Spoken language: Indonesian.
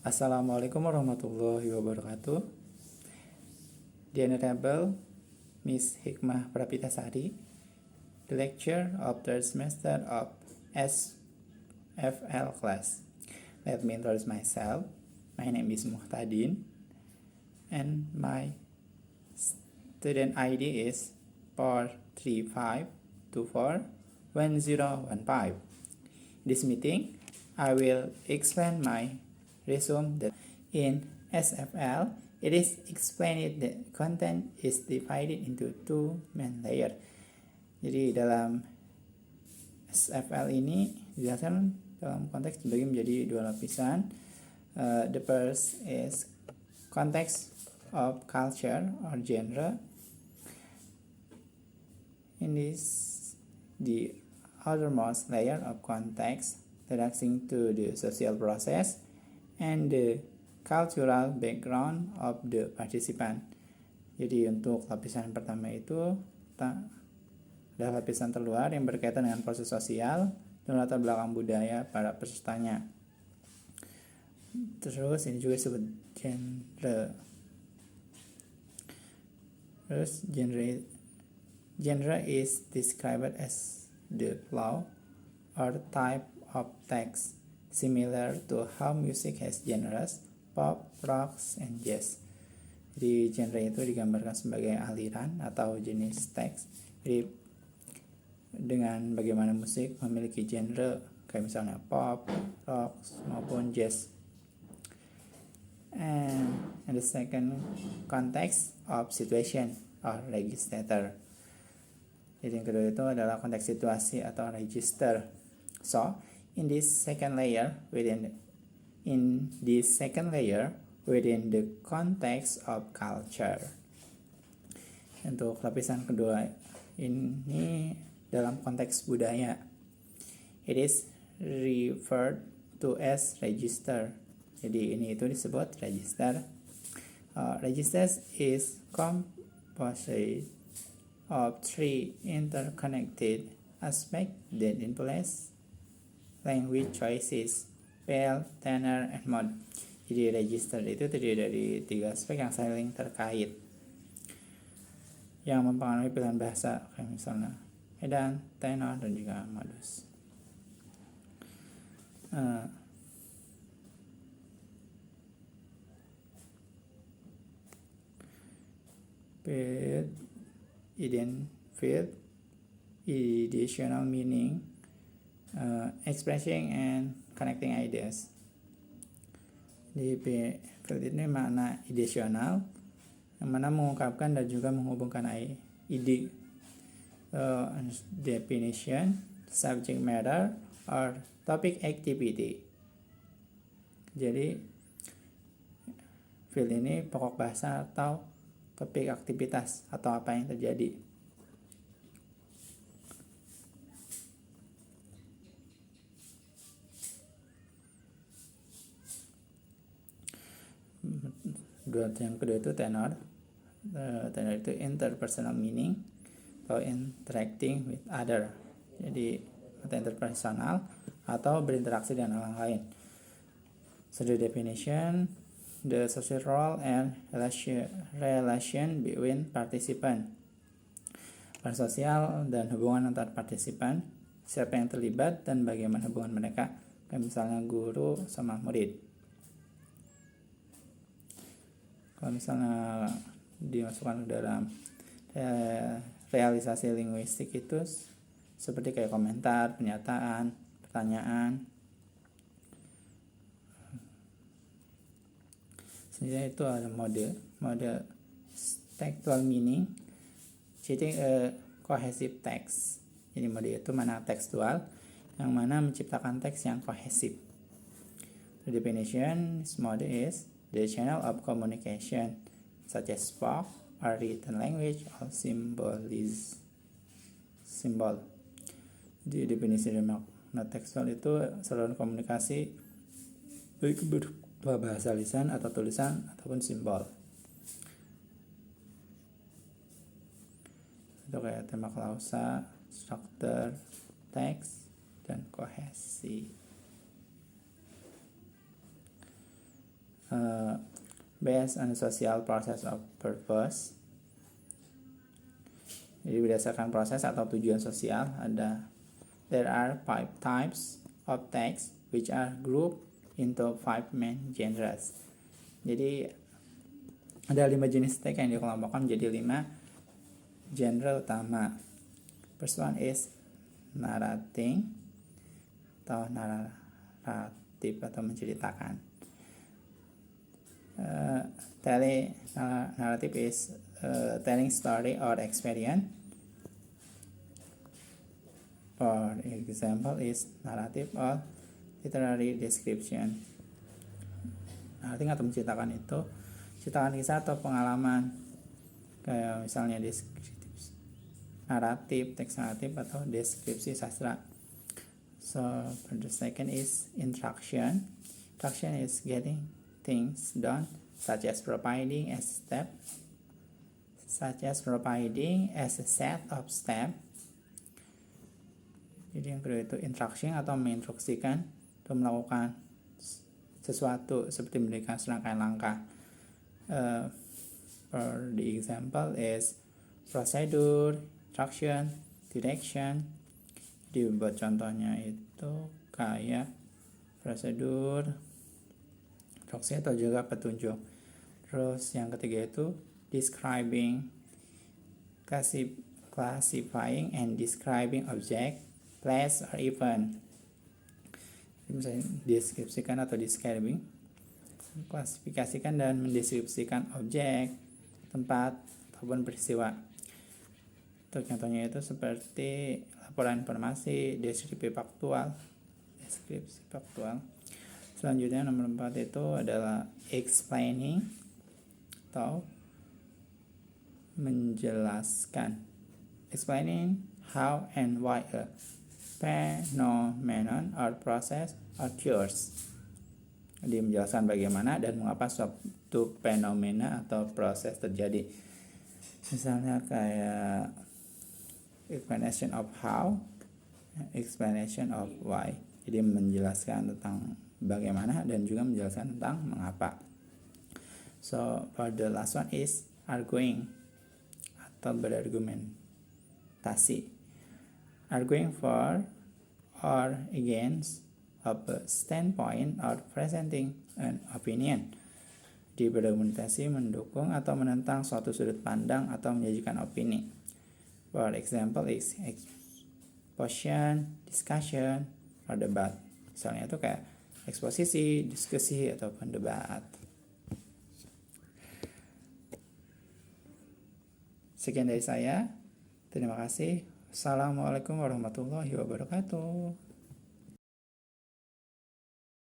Assalamualaikum warahmatullahi wabarakatuh. The Honorable Miss Hikmah Prapitasari, the lecturer of third semester of SFL class. Let me introduce myself. My name is Muhtadin, and my student ID is 435241015. This meeting, I will explain my resume that in SFL, it is explained that content is divided into two main layers. Jadi dalam SFL ini dijelaskan dalam konteks dibagi menjadi dua lapisan. The first is context of culture or genre. In this, the outermost layer of context relating to the social process and the cultural background of the participant. Jadi untuk lapisan pertama itu ada lapisan terluar yang berkaitan dengan proses sosial dan latar belakang budaya para pesertanya. Terus ini juga disebut genre. Terus genre is described as the flow or type of text similar to how music has genres, pop, rock, and jazz. Jadi genre itu digambarkan sebagai aliran atau jenis teks. Jadi dengan bagaimana musik memiliki genre kayak misalnya pop, rock maupun jazz. And the second context of situation or register. Jadi yang kedua itu adalah konteks situasi atau register. So in this second layer within the context of culture. Untuk lapisan kedua ini dalam konteks budaya. It is referred to as register. Jadi ini itu disebut register. Registers is composed of three interconnected aspects that influence language choices, spell, tenor, and mode. Jadi register itu terdiri dari tiga aspek yang saling terkait yang mempengaruhi pilihan bahasa, kayak misalnya medan, tenor, dan juga modus. Additional meaning, expressing and connecting ideas. Di field ini makna ideasional yang mana mengungkapkan dan juga menghubungkan ide. Definition, subject matter or topic activity. Jadi field ini pokok bahasa atau topik aktivitas atau apa yang terjadi. Yang kedua itu tenor. Tenor itu interpersonal meaning atau interacting with other. Jadi atau interpersonal atau berinteraksi dengan orang lain. So the definition, the social role and relation between participant. Peran sosial dan hubungan antar partisipan, siapa yang terlibat dan bagaimana hubungan mereka, kayak misalnya guru sama murid. Kalau misalnya dimasukkan ke dalam realisasi linguistik itu seperti kayak komentar, pernyataan, pertanyaan. Selanjutnya itu ada mode textual meaning, jadi cohesive text. Jadi mode itu mana tekstual yang mana menciptakan teks yang kohesif. The definition mode is the channel of communication such as spoken or written language or symbol. Jadi definisi dari makna tekstual itu saluran komunikasi baik berupa bahasa lisan atau tulisan ataupun simbol. Itu kayak tema klausa, struktur, teks, dan kohesi. based on social process of purpose. Jadi berdasarkan proses atau tujuan sosial, there are 5 types of text which are grouped into 5 main genres. Jadi ada 5 jenis teks yang dikelompokkan menjadi 5 genre utama. First one is narrating atau naratif atau menceritakan. Narrative is telling story or experience. For example is narrative or literary description. Narrative atau menceritakan itu ceritakan kisah atau pengalaman, kayak misalnya naratif, teks naratif atau deskripsi sastra. So for the second is interaction. Interaction is getting things done, such as providing a set of steps. Jadi yang kedua itu interaction atau menginstruksikan atau melakukan sesuatu seperti memberikan serangkaian langkah. For the example is procedure, instruction, direction. Jadi buat contohnya itu kayak prosedur, instruksi atau juga petunjuk. Terus yang ketiga itu describing, classifying and describing object, place or event. Misalnya deskripsikan atau describing, klasifikasikan dan mendeskripsikan objek, tempat ataupun peristiwa. Untuk contohnya itu seperti laporan informasi, deskripsi faktual. Selanjutnya nomor 4 itu adalah explaining atau menjelaskan. Explaining how and why a phenomenon or process occurs. Dia menjelaskan bagaimana dan mengapa suatu fenomena atau proses terjadi. Misalnya kayak explanation of how, explanation of why. Jadi menjelaskan tentang bagaimana dan juga menjelaskan tentang mengapa. So for the last one is arguing atau berargumentasi. Arguing for or against a standpoint or presenting an opinion. Di berargumentasi mendukung atau menentang suatu sudut pandang atau menyajikan opini. For example is exposition, discussion, or debat. Misalnya itu kayak eksposisi, diskusi, ataupun debat. Sekian dari saya. Terima kasih. Assalamualaikum warahmatullahi wabarakatuh.